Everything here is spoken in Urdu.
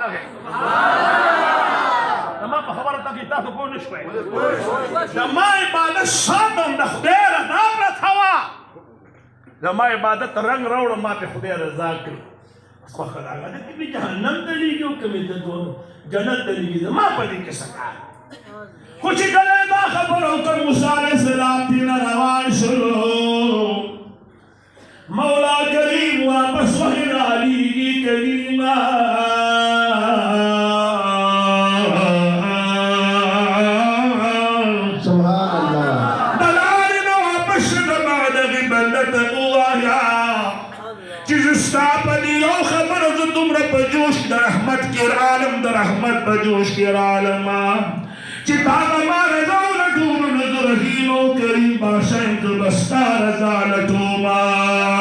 لګي زما په خبره ته کې تاسو پوه نه شوئ زما عبادت ساتم د خدای رضا پرته وه زما عبادت رنګ راوړه ما پې خدای رضا کړي خوښه راغله ده که مې جهنم ته لېږي او که مې جنت ته لېږي زما په دې کې څه کار خو چې کله یې دا خبره وکړ موسی علیه السلام تېنه روان شلو مولا کریم واپس وحی رالیږي کریمه بجوش در رحمت کی عالم در رحمت بجوش کی عالم چی تاغا ما رضا لٹوم نظر رحیم و کریم باشا انتو بستا رضا لٹوما